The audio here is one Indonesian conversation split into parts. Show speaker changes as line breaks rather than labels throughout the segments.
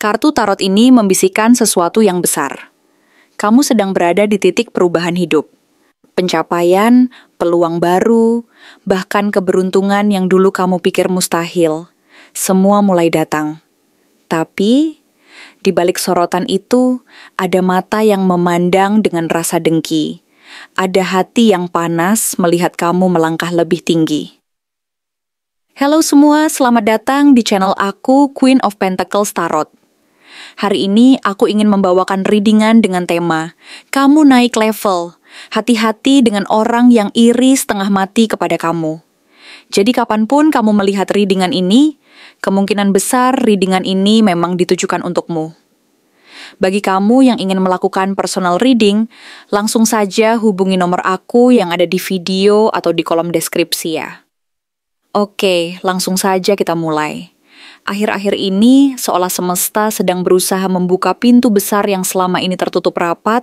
Kartu tarot ini membisikkan sesuatu yang besar. Kamu sedang berada di titik perubahan hidup. Pencapaian, peluang baru, bahkan keberuntungan yang dulu kamu pikir mustahil. Semua mulai datang. Tapi, di balik sorotan itu, ada mata yang memandang dengan rasa dengki. Ada hati yang panas melihat kamu melangkah lebih tinggi. Halo semua, selamat datang di channel aku, Queen of Pentacles Tarot. Hari ini aku ingin membawakan readingan dengan tema, kamu naik level, hati-hati dengan orang yang iri setengah mati kepada kamu. Jadi kapanpun kamu melihat readingan ini, kemungkinan besar readingan ini memang ditujukan untukmu. Bagi kamu yang ingin melakukan personal reading, langsung saja hubungi nomor aku yang ada di video atau di kolom deskripsi ya. Oke, langsung saja kita mulai. Akhir-akhir ini, seolah semesta sedang berusaha membuka pintu besar yang selama ini tertutup rapat,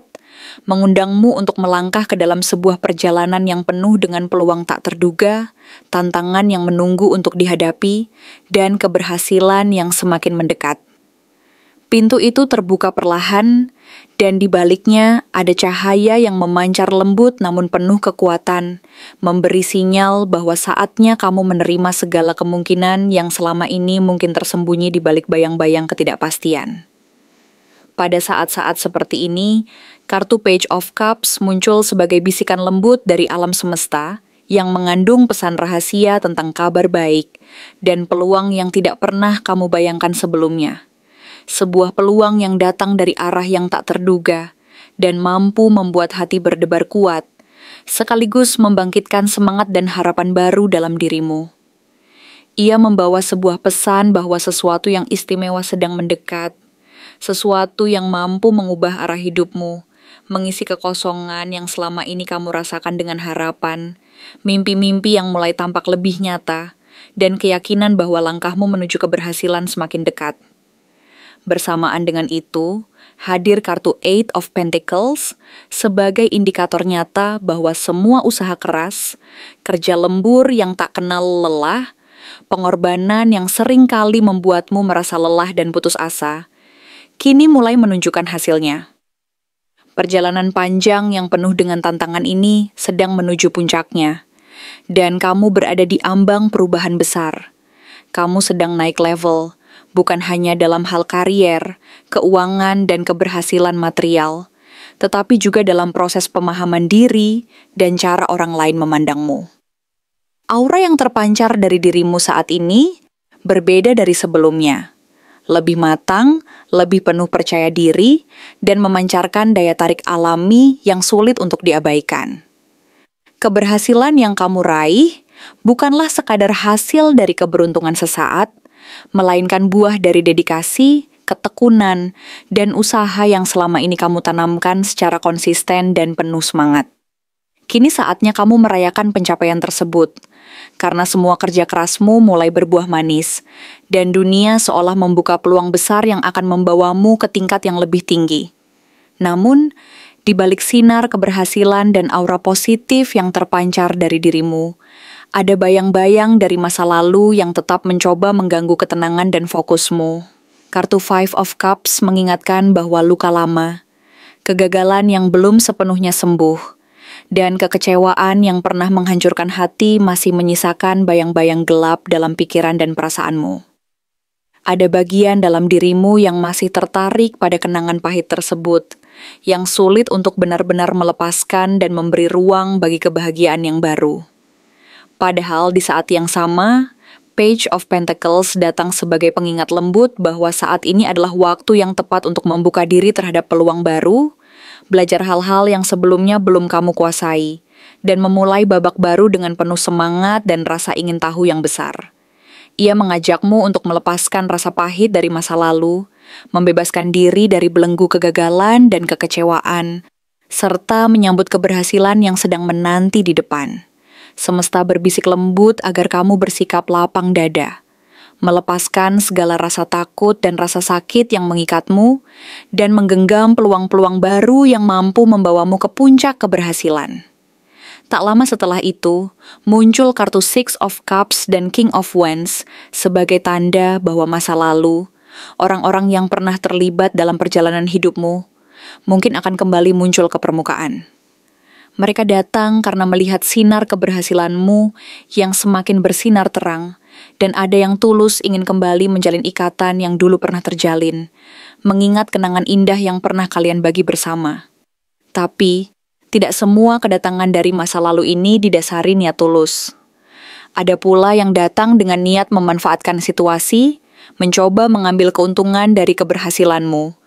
mengundangmu untuk melangkah ke dalam sebuah perjalanan yang penuh dengan peluang tak terduga, tantangan yang menunggu untuk dihadapi, dan keberhasilan yang semakin mendekat. Pintu itu terbuka perlahan, dan di baliknya ada cahaya yang memancar lembut namun penuh kekuatan, memberi sinyal bahwa saatnya kamu menerima segala kemungkinan yang selama ini mungkin tersembunyi di balik bayang-bayang ketidakpastian. Pada saat-saat seperti ini, kartu Page of Cups muncul sebagai bisikan lembut dari alam semesta yang mengandung pesan rahasia tentang kabar baik dan peluang yang tidak pernah kamu bayangkan sebelumnya. Sebuah peluang yang datang dari arah yang tak terduga dan mampu membuat hati berdebar kuat, sekaligus membangkitkan semangat dan harapan baru dalam dirimu. Ia membawa sebuah pesan bahwa sesuatu yang istimewa sedang mendekat, sesuatu yang mampu mengubah arah hidupmu, mengisi kekosongan yang selama ini kamu rasakan dengan harapan, mimpi-mimpi yang mulai tampak lebih nyata, dan keyakinan bahwa langkahmu menuju keberhasilan semakin dekat. Bersamaan dengan itu, hadir kartu Eight of Pentacles sebagai indikator nyata bahwa semua usaha keras, kerja lembur yang tak kenal lelah, pengorbanan yang sering kali membuatmu merasa lelah dan putus asa, kini mulai menunjukkan hasilnya. Perjalanan panjang yang penuh dengan tantangan ini sedang menuju puncaknya, dan kamu berada di ambang perubahan besar. Kamu sedang naik level, bukan hanya dalam hal karier, keuangan, dan keberhasilan material, tetapi juga dalam proses pemahaman diri dan cara orang lain memandangmu. Aura yang terpancar dari dirimu saat ini berbeda dari sebelumnya. Lebih matang, lebih penuh percaya diri, dan memancarkan daya tarik alami yang sulit untuk diabaikan. Keberhasilan yang kamu raih bukanlah sekadar hasil dari keberuntungan sesaat, melainkan buah dari dedikasi, ketekunan, dan usaha yang selama ini kamu tanamkan secara konsisten dan penuh semangat. Kini saatnya kamu merayakan pencapaian tersebut, karena semua kerja kerasmu mulai berbuah manis, dan dunia seolah membuka peluang besar yang akan membawamu ke tingkat yang lebih tinggi. Namun, di balik sinar keberhasilan dan aura positif yang terpancar dari dirimu, ada bayang-bayang dari masa lalu yang tetap mencoba mengganggu ketenangan dan fokusmu. Kartu Five of Cups mengingatkan bahwa luka lama, kegagalan yang belum sepenuhnya sembuh, dan kekecewaan yang pernah menghancurkan hati masih menyisakan bayang-bayang gelap dalam pikiran dan perasaanmu. Ada bagian dalam dirimu yang masih tertarik pada kenangan pahit tersebut, yang sulit untuk benar-benar melepaskan dan memberi ruang bagi kebahagiaan yang baru. Padahal di saat yang sama, Page of Pentacles datang sebagai pengingat lembut bahwa saat ini adalah waktu yang tepat untuk membuka diri terhadap peluang baru, belajar hal-hal yang sebelumnya belum kamu kuasai, dan memulai babak baru dengan penuh semangat dan rasa ingin tahu yang besar. Ia mengajakmu untuk melepaskan rasa pahit dari masa lalu, membebaskan diri dari belenggu kegagalan dan kekecewaan, serta menyambut keberhasilan yang sedang menanti di depan. Semesta berbisik lembut agar kamu bersikap lapang dada, melepaskan segala rasa takut dan rasa sakit yang mengikatmu, dan menggenggam peluang-peluang baru yang mampu membawamu ke puncak keberhasilan. Tak lama setelah itu, muncul kartu Six of Cups dan King of Wands sebagai tanda bahwa masa lalu, orang-orang yang pernah terlibat dalam perjalanan hidupmu, mungkin akan kembali muncul ke permukaan. Mereka datang karena melihat sinar keberhasilanmu yang semakin bersinar terang, dan ada yang tulus ingin kembali menjalin ikatan yang dulu pernah terjalin, mengingat kenangan indah yang pernah kalian bagi bersama. Tapi, tidak semua kedatangan dari masa lalu ini didasari niat tulus. Ada pula yang datang dengan niat memanfaatkan situasi, mencoba mengambil keuntungan dari keberhasilanmu,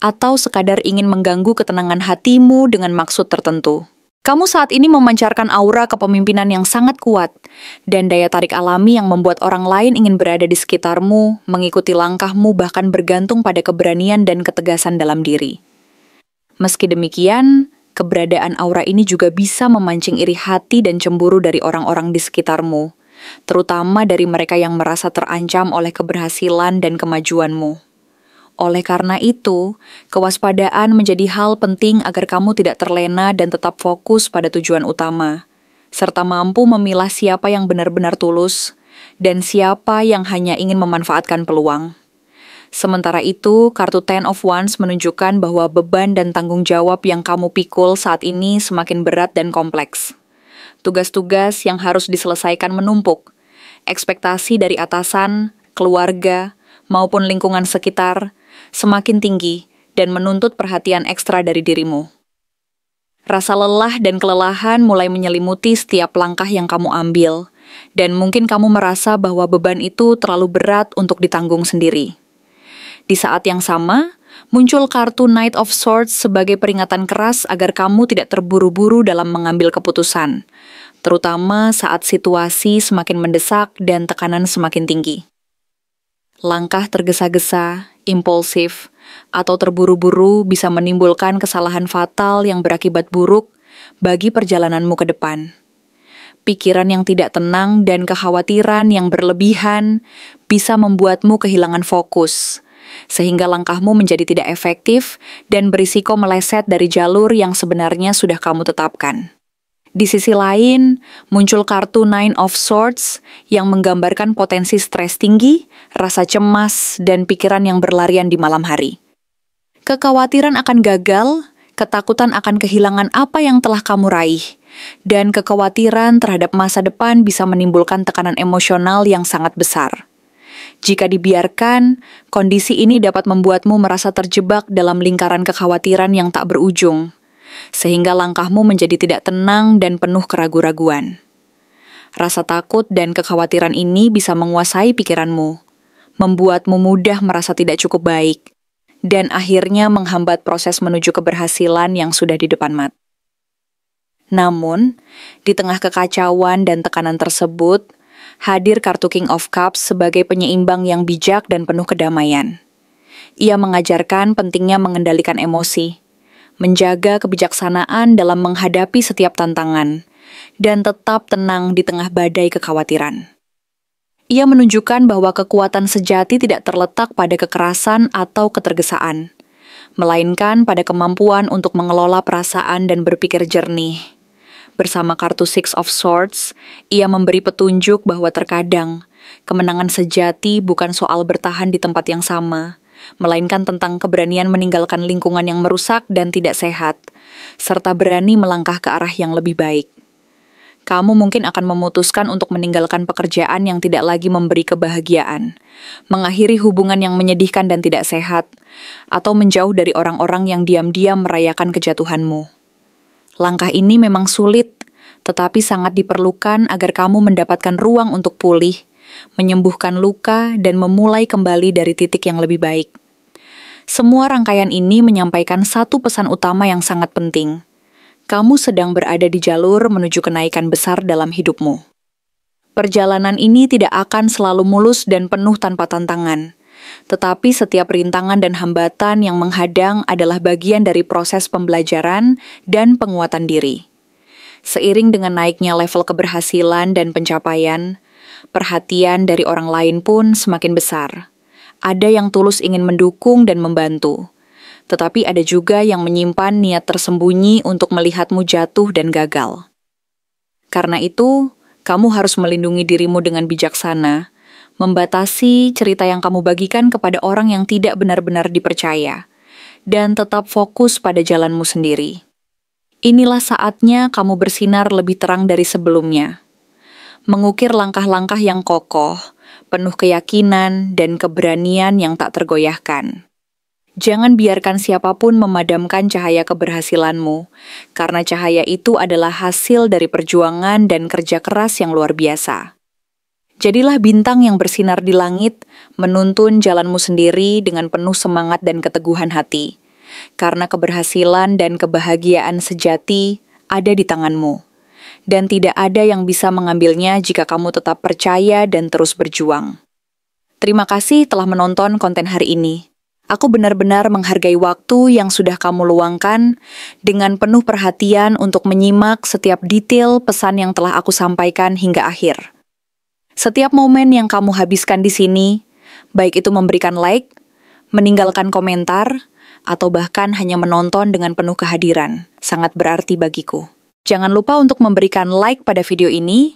atau sekadar ingin mengganggu ketenangan hatimu dengan maksud tertentu. Kamu saat ini memancarkan aura kepemimpinan yang sangat kuat, dan daya tarik alami yang membuat orang lain ingin berada di sekitarmu, mengikuti langkahmu, bahkan bergantung pada keberanian dan ketegasan dalam diri. Meski demikian, keberadaan aura ini juga bisa memancing iri hati dan cemburu dari orang-orang di sekitarmu, terutama dari mereka yang merasa terancam oleh keberhasilan dan kemajuanmu. Oleh karena itu, kewaspadaan menjadi hal penting agar kamu tidak terlena dan tetap fokus pada tujuan utama, serta mampu memilah siapa yang benar-benar tulus dan siapa yang hanya ingin memanfaatkan peluang. Sementara itu, kartu Ten of Wands menunjukkan bahwa beban dan tanggung jawab yang kamu pikul saat ini semakin berat dan kompleks. Tugas-tugas yang harus diselesaikan menumpuk. Ekspektasi dari atasan, keluarga, maupun lingkungan sekitar semakin tinggi dan menuntut perhatian ekstra dari dirimu. Rasa lelah dan kelelahan mulai menyelimuti setiap langkah yang kamu ambil, dan mungkin kamu merasa bahwa beban itu terlalu berat untuk ditanggung sendiri. Di saat yang sama, muncul kartu Knight of Swords sebagai peringatan keras agar kamu tidak terburu-buru dalam mengambil keputusan, terutama saat situasi semakin mendesak dan tekanan semakin tinggi. Langkah tergesa-gesa, impulsif, atau terburu-buru bisa menimbulkan kesalahan fatal yang berakibat buruk bagi perjalananmu ke depan. Pikiran yang tidak tenang dan kekhawatiran yang berlebihan bisa membuatmu kehilangan fokus, sehingga langkahmu menjadi tidak efektif dan berisiko meleset dari jalur yang sebenarnya sudah kamu tetapkan. Di sisi lain, muncul kartu Nine of Swords yang menggambarkan potensi stres tinggi, rasa cemas, dan pikiran yang berlarian di malam hari. Kekhawatiran akan gagal, ketakutan akan kehilangan apa yang telah kamu raih, dan kekhawatiran terhadap masa depan bisa menimbulkan tekanan emosional yang sangat besar. Jika dibiarkan, kondisi ini dapat membuatmu merasa terjebak dalam lingkaran kekhawatiran yang tak berujung, sehingga langkahmu menjadi tidak tenang dan penuh keraguan-raguan. Rasa takut dan kekhawatiran ini bisa menguasai pikiranmu, membuatmu mudah merasa tidak cukup baik, dan akhirnya menghambat proses menuju keberhasilan yang sudah di depan mata. Namun, di tengah kekacauan dan tekanan tersebut, hadir kartu King of Cups sebagai penyeimbang yang bijak dan penuh kedamaian. Ia mengajarkan pentingnya mengendalikan emosi, menjaga kebijaksanaan dalam menghadapi setiap tantangan, dan tetap tenang di tengah badai kekhawatiran. Ia menunjukkan bahwa kekuatan sejati tidak terletak pada kekerasan atau ketergesaan, melainkan pada kemampuan untuk mengelola perasaan dan berpikir jernih. Bersama kartu Six of Swords, ia memberi petunjuk bahwa terkadang kemenangan sejati bukan soal bertahan di tempat yang sama, melainkan tentang keberanian meninggalkan lingkungan yang merusak dan tidak sehat, serta berani melangkah ke arah yang lebih baik. Kamu mungkin akan memutuskan untuk meninggalkan pekerjaan yang tidak lagi memberi kebahagiaan, mengakhiri hubungan yang menyedihkan dan tidak sehat, atau menjauh dari orang-orang yang diam-diam merayakan kejatuhanmu. Langkah ini memang sulit, tetapi sangat diperlukan agar kamu mendapatkan ruang untuk pulih, menyembuhkan luka, dan memulai kembali dari titik yang lebih baik. Semua rangkaian ini menyampaikan satu pesan utama yang sangat penting. Kamu sedang berada di jalur menuju kenaikan besar dalam hidupmu. Perjalanan ini tidak akan selalu mulus dan penuh tanpa tantangan. Tetapi setiap rintangan dan hambatan yang menghadang adalah bagian dari proses pembelajaran dan penguatan diri. Seiring dengan naiknya level keberhasilan dan pencapaian, perhatian dari orang lain pun semakin besar. Ada yang tulus ingin mendukung dan membantu, tetapi ada juga yang menyimpan niat tersembunyi untuk melihatmu jatuh dan gagal. Karena itu, kamu harus melindungi dirimu dengan bijaksana, membatasi cerita yang kamu bagikan kepada orang yang tidak benar-benar dipercaya, dan tetap fokus pada jalanmu sendiri. Inilah saatnya kamu bersinar lebih terang dari sebelumnya. Mengukir langkah-langkah yang kokoh, penuh keyakinan dan keberanian yang tak tergoyahkan. Jangan biarkan siapapun memadamkan cahaya keberhasilanmu, karena cahaya itu adalah hasil dari perjuangan dan kerja keras yang luar biasa. Jadilah bintang yang bersinar di langit, menuntun jalanmu sendiri dengan penuh semangat dan keteguhan hati, karena keberhasilan dan kebahagiaan sejati ada di tanganmu, dan tidak ada yang bisa mengambilnya jika kamu tetap percaya dan terus berjuang. Terima kasih telah menonton konten hari ini. Aku benar-benar menghargai waktu yang sudah kamu luangkan dengan penuh perhatian untuk menyimak setiap detail pesan yang telah aku sampaikan hingga akhir. Setiap momen yang kamu habiskan di sini, baik itu memberikan like, meninggalkan komentar, atau bahkan hanya menonton dengan penuh kehadiran, sangat berarti bagiku. Jangan lupa untuk memberikan like pada video ini,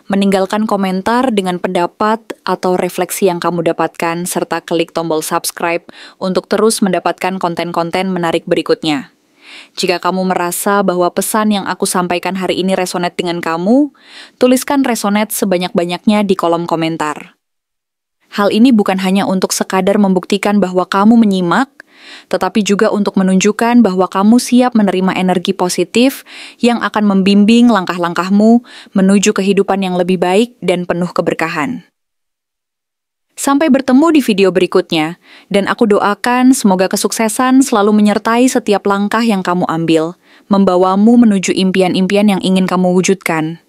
meninggalkan komentar dengan pendapat atau refleksi yang kamu dapatkan, serta klik tombol subscribe untuk terus mendapatkan konten-konten menarik berikutnya. Jika kamu merasa bahwa pesan yang aku sampaikan hari ini resonate dengan kamu, tuliskan resonate sebanyak-banyaknya di kolom komentar. Hal ini bukan hanya untuk sekadar membuktikan bahwa kamu menyimak, tetapi juga untuk menunjukkan bahwa kamu siap menerima energi positif yang akan membimbing langkah-langkahmu menuju kehidupan yang lebih baik dan penuh keberkahan. Sampai bertemu di video berikutnya, dan aku doakan semoga kesuksesan selalu menyertai setiap langkah yang kamu ambil, membawamu menuju impian-impian yang ingin kamu wujudkan.